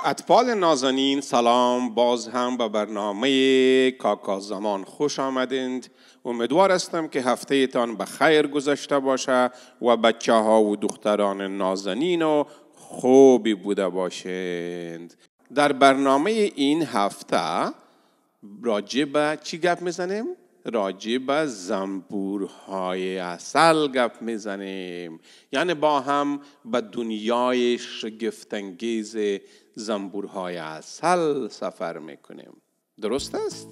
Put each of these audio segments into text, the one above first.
اطفال نازنین، سلام. باز هم به برنامه کاکا زمان خوش آمدید. امیدوار هستم که هفته تان به خیر گذشته باشه و بچه ها و دختران نازنین و خوبی بوده باشند. در برنامه این هفته راجع به چی گپ میزنیم؟ راجع به زنبورهای عسل گپ میزنیم. یعنی با هم به دنیای شگفت‌انگیز زنبورهای عسل سفر میکنیم. درست است؟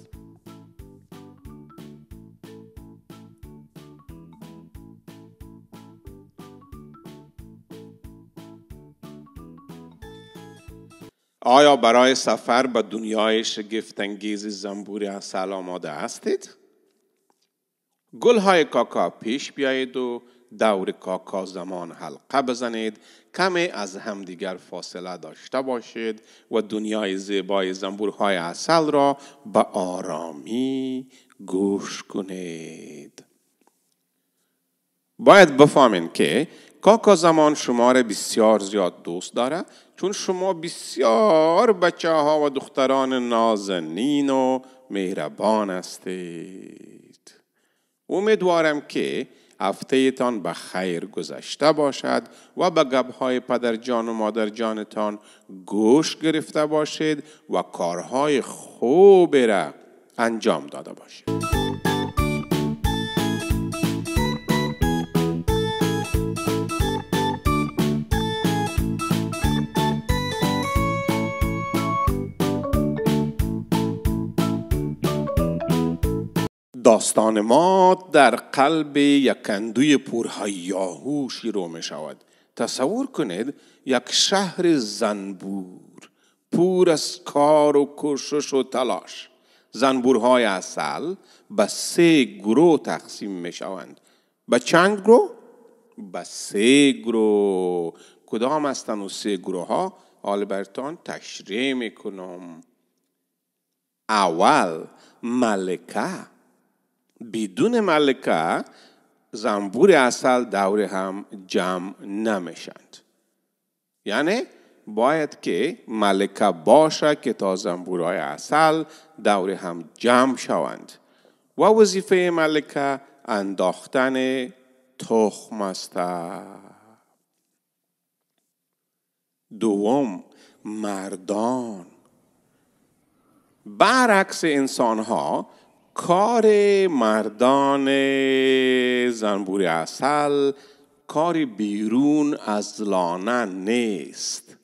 آیا برای سفر به دنیای شگفت‌انگیز زنبور عسل آماده هستید؟ گلهای کاکا پیش بیایید و دور کاکا زمان حلقه بزنید. کمی از همدیگر فاصله داشته باشید و دنیای زیبای زنبورهای عسل را به آرامی گوش کنید. باید بفهمین که کاکا زمان شما را بسیار زیاد دوست داره، چون شما بسیار بچه ها و دختران نازنین و مهربان هستید. امیدوارم که هفته تان به خیر گذشته باشد و به گپ‌های پدر جان و مادر جانتان گوش گرفته باشید و کارهای خوبی را انجام داده باشید. داستان ما در قلب یک اندوی پرهیاهو شروع می شود. تصور کنید یک شهر زنبور پر از کار و کوشش و تلاش. زنبورهای عسل به 3 گروه تقسیم می شوند. به چند گروه؟ به 3 گروه. کدام هستند و 3 گروه ها؟ حال برتان تشریح می کنم. اول ملکه. بدون ملکه زنبور عسل دور هم جمع نمیشند. یعنی باید که ملکه باشه که تا زنبورهای عسل دور هم جمع شوند. و وظیفه ملکه انداختن تخم است. دوم مردان. برعکس انسان ها کار مردان زنبور عسل کار بیرون از لانه نیست.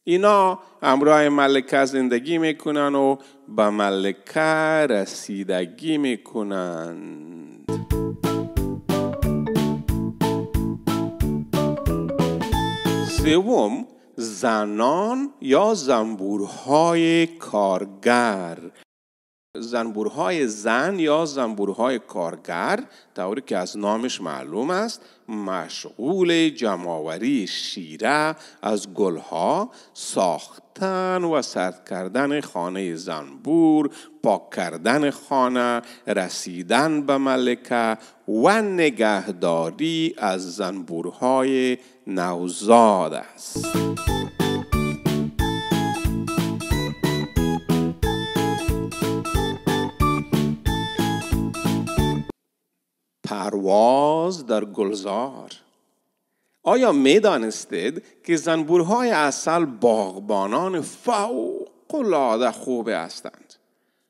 اینا همراه ملکه زندگی میکنن و به ملکه رسیدگی میکنند. سوم زنان یا زنبورهای کارگر. زنبورهای زن یا زنبورهای کارگر طوری که از نامش معلوم است مشغول جمع‌آوری شیره از گلها، ساختن و سرد کردن خانه زنبور، پاک کردن خانه، رسیدن به ملکه و نگهداری از زنبورهای نوزاد است. پرواز در گلزار. آیا می دانستید که زنبورهای عسل باغبانان فوق‌العاده خوب هستند؟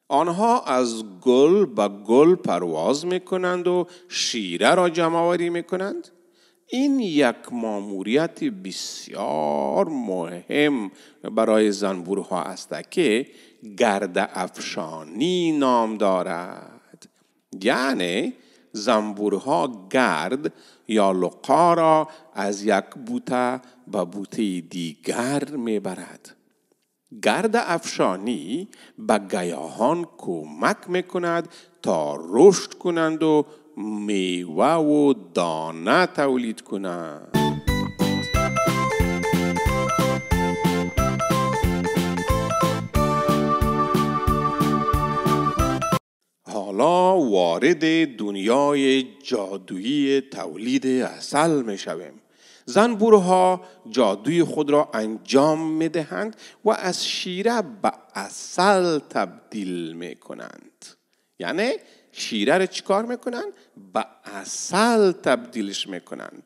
آنها از گل به گل پرواز می کنند و شیره را جمع آوری می کنند. این یک ماموریت بسیار مهم برای زنبورها است که گرد افشانی نام دارد. یعنی زنبورها گرد یا لقا را از یک بوته به بوته دیگر میبرد. گرد افشانی به گیاهان کمک میکند تا رشد کنند و میوه و دانه تولید کنند. حالا وارد دنیای جادویی تولید عسل می شویم. زنبورها جادوی خود را انجام می دهند و از شیره به عسل تبدیل می کنند. یعنی شیره را چیکار می کنند؟ به عسل تبدیلش می کنند.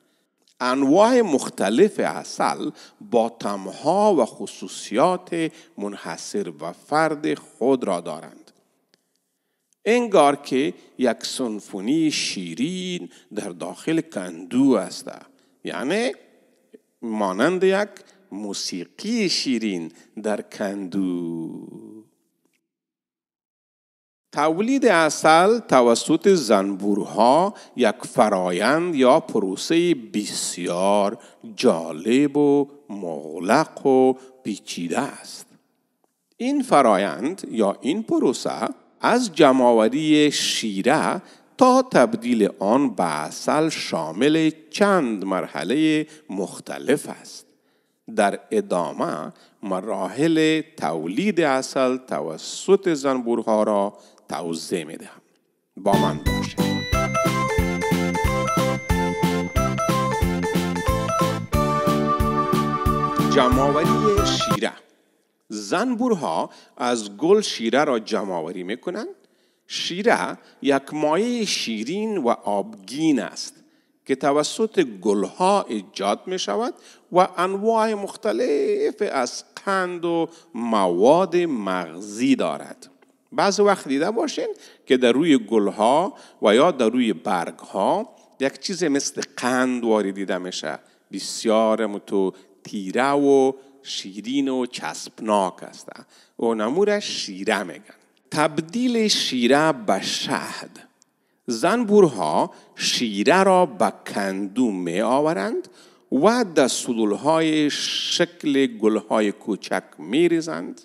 انواع مختلف عسل با طعم‌ها و خصوصیات منحصر و فرد خود را دارند. انگار که یک سمفونی شیرین در داخل کندو است. یعنی مانند یک موسیقی شیرین در کندو. تولید عسل توسط زنبورها یک فرایند یا پروسه بسیار جالب و مغلق و پیچیده است. این فرایند یا این پروسه از جمع‌آوری شیره تا تبدیل آن به عسل شامل چند مرحله مختلف است. در ادامه مراحل تولید عسل توسط زنبورها را توضیح میدهم. با من باشید. جمع‌آوری شیره. زنبورها از گل شیره را جمع‌آوری میکنند. شیره یک مایع شیرین و آبگین است که توسط گلها ایجاد می شود و انواع مختلف از قند و مواد مغذی دارد. بعض وقت دیده باشین که در روی گلها و یا در روی برگها یک چیز مثل قند واریده میشه. بسیار تیره و شیرین و چسبناک است. و نمورش شیره میگن. تبدیل شیره به شهد. زنبورها شیره را به کندو می آورند و در سلولهای شکل گلهای کوچک می ریزند.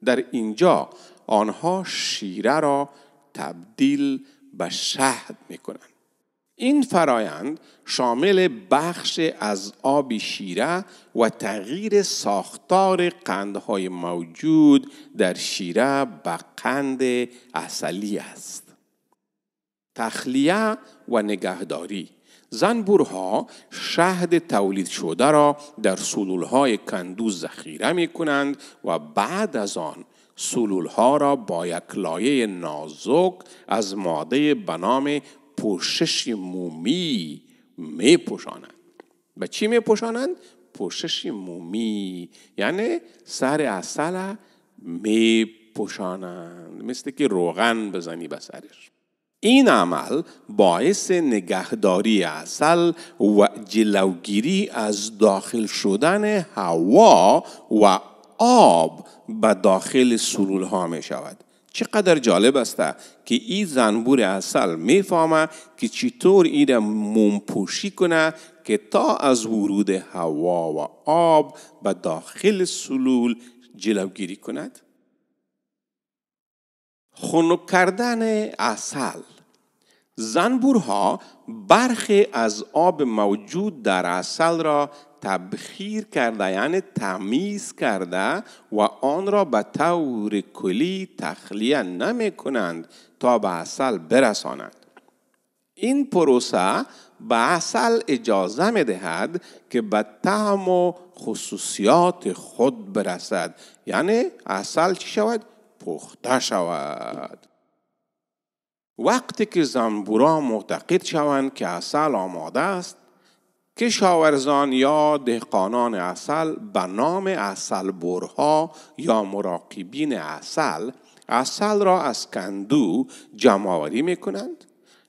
در اینجا آنها شیره را تبدیل به شهد می کنند. این فرایند شامل بخش از آب شیره و تغییر ساختار قندهای موجود در شیره به قند عسلی است. تخلیه و نگهداری. زنبورها شهد تولید شده را در سلولهای کندو ذخیره می کنند و بعد از آن سلولها را با یک لایه نازک از ماده به نام پوشش مومی می پوشانند. به چی می پوشانند؟ پوشش مومی، یعنی سر عسل می پوشانند، مثل که روغن بزنی به سرش. این عمل باعث نگهداری عسل و جلوگیری از داخل شدن هوا و آب به داخل سلول ها می شود. چقدر جالب است که این زنبور عسل می فهمه که چطور این موم پوشی کنه که تا از ورود هوا و آب به داخل سلول جلوگیری کند. خنک کردن عسل. زنبورها برخی از آب موجود در عسل را تبخیر کرده، یعنی تمیز کرده و آن را به طور کلی تخلیه نمی کنند تا به عسل برسانند. این پروسه به عسل اجازه می دهد که به طعم و خصوصیات خود برسد، یعنی عسل چی شود؟ پخته شود. وقتی که زنبورها معتقد شوند که عسل آماده است، کشاورزان یا دهقانان عسل به نام عسل برها یا مراقبین عسل را از کندو جمع آوری می کنند.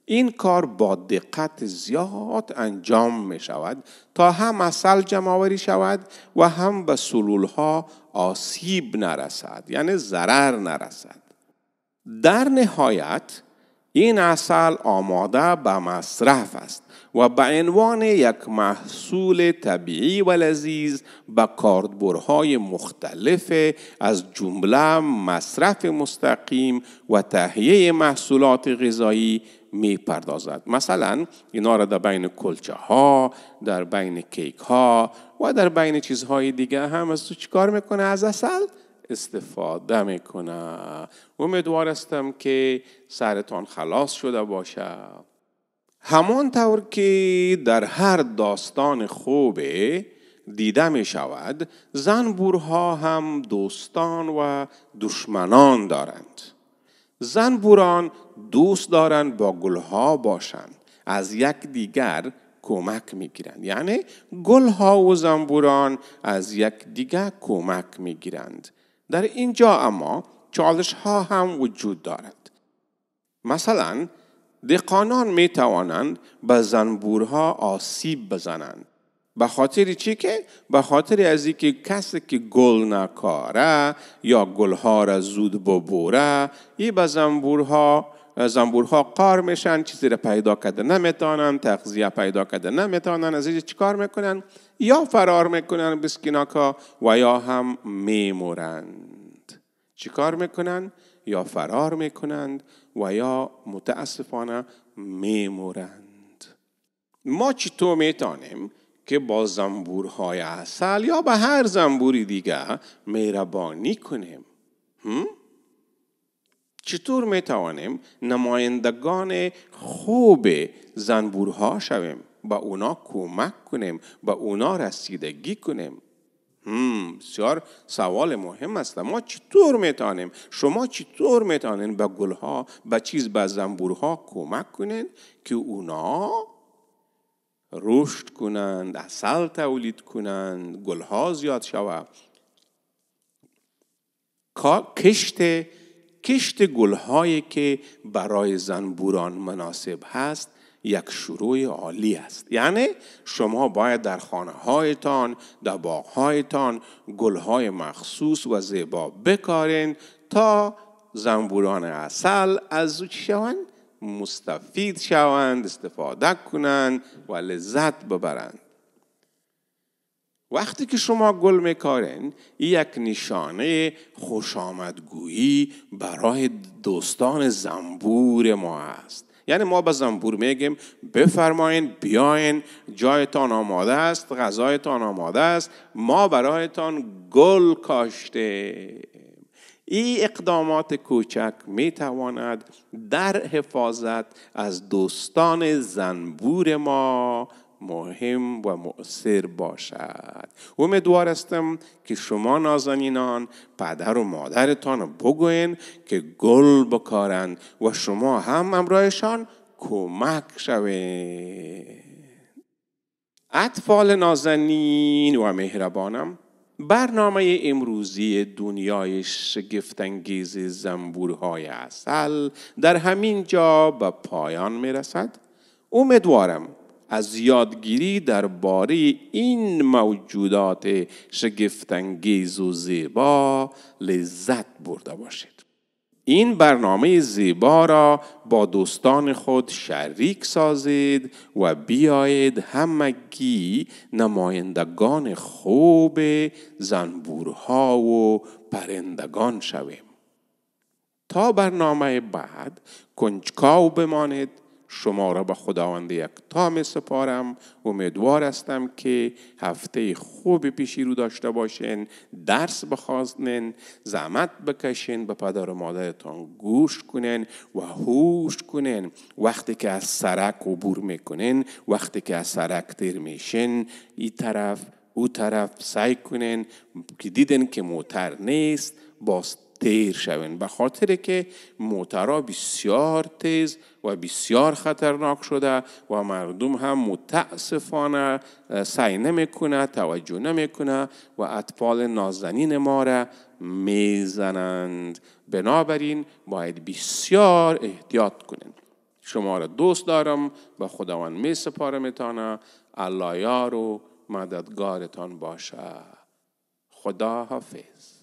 این کار با دقت زیاد انجام می شود تا هم عسل جمع آوری شود و هم به سلولها آسیب نرسد، یعنی ضرر نرسد. در نهایت این عسل آماده به مصرف است و به عنوان یک محصول طبیعی و لذیذ به کاربردهای مختلف از جمله مصرف مستقیم و تهیه محصولات غذایی می پردازد. مثلا اینا را در بین کلچه ها، در بین کیک ها و در بین چیزهای دیگه هم از تو چیکار میکنه؟ از عسل استفاده میکنه. امیدوار هستم که سرتان خلاص شده باشه. همانطور که در هر داستان خوب دیده می شود، زنبورها هم دوستان و دشمنان دارند. زنبوران دوست دارند با گلها باشند، از یک دیگر کمک میگیرند. یعنی گلها و زنبوران از یک دیگر کمک میگیرند. در اینجا اما چالش ها هم وجود دارد. مثلا دهقانان می توانند به زنبورها آسیب بزنند. به خاطر چی که؟ به خاطر از اینکه کسی که گل نکاره یا گلها را زود ببوره، این به زنبورها قار میشن، چیزی را پیدا کرده نمیتونن، تغذیه پیدا کرده نمیتونن. از اینجا چیکار میکنن؟ یا فرار میکنن بسکیناکا و یا هم میمورند. چیکار میکنن؟ یا فرار میکنند و یا متاسفانه میمورند. ما چطور میتونیم که با زنبورهای عسل یا به هر زنبوری دیگه مهربانی کنیم؟ چطور میتوانیم نمایندگان خوب زنبورها شویم؟ با اونا کمک کنیم، با اونا رسیدگی کنیم؟ بسیار سوال مهم است. ما چطور میتونیم، شما چطور میتونین به گلها، به زنبورها کمک کنین که اونا رشد کنند، عسل تولید کنند، گلها زیاد شود؟ کشت گلهایی که برای زنبوران مناسب هست یک شروع عالی است. یعنی شما باید در خانه هایتان، در باغ هایتان گلهای مخصوص و زیبا بکارین تا زنبوران عسل از او شوند، مستفید شوند، استفاده کنند و لذت ببرند. وقتی که شما گل میکارین، یک نشانه خوشامدگویی برای دوستان زنبور ما است. یعنی ما به زنبور میگیم بفرمایین، بیاین، جایتان آماده است، غذایتان آماده است، ما برایتان گل کاشته. این اقدامات کوچک میتواند در حفاظت از دوستان زنبور ما مهم و مؤثر باشد. امیدوار هستم که شما نازنینان پدر و مادرتان بگوین که گل بکارند و شما هم همراهشان کمک شوید. اطفال نازنین و مهربانم، برنامه امروزی دنیای شگفت‌انگیز زنبورهای عسل در همین جا به پایان میرسد. امیدوارم از یادگیری درباره این موجودات شگفت‌انگیز و زیبا لذت برده باشید. این برنامه زیبا را با دوستان خود شریک سازید و بیایید همگی نمایندگان خوب زنبورها و پرندگان شویم. تا برنامه بعد کنجکاو بمانید. شما را به خداوند یکتا می سپارم. امیدوار هستم که هفته خوب پیشی رو داشته باشین، درس بخوانین، زحمت بکشین، به پدر و مادرتان گوش کنین و هوش کنین. وقتی که از سرک عبور میکنین، وقتی که از سرک تیر میشین، این طرف او طرف سعی کنین که دیدن که موتر نیست باز تیر شوین، به خاطر که موترها بسیار تیز و بسیار خطرناک شده و مردم هم متاسفانه سعی نمیکنه، توجه نمیکنه و اطفال نازنین ما را میزنند. بنابراین باید بسیار احتیاط کنین. شما را دوست دارم، به خداوند می سپارمتان. الله یار و مددگارتان باشه. خدا حافظ.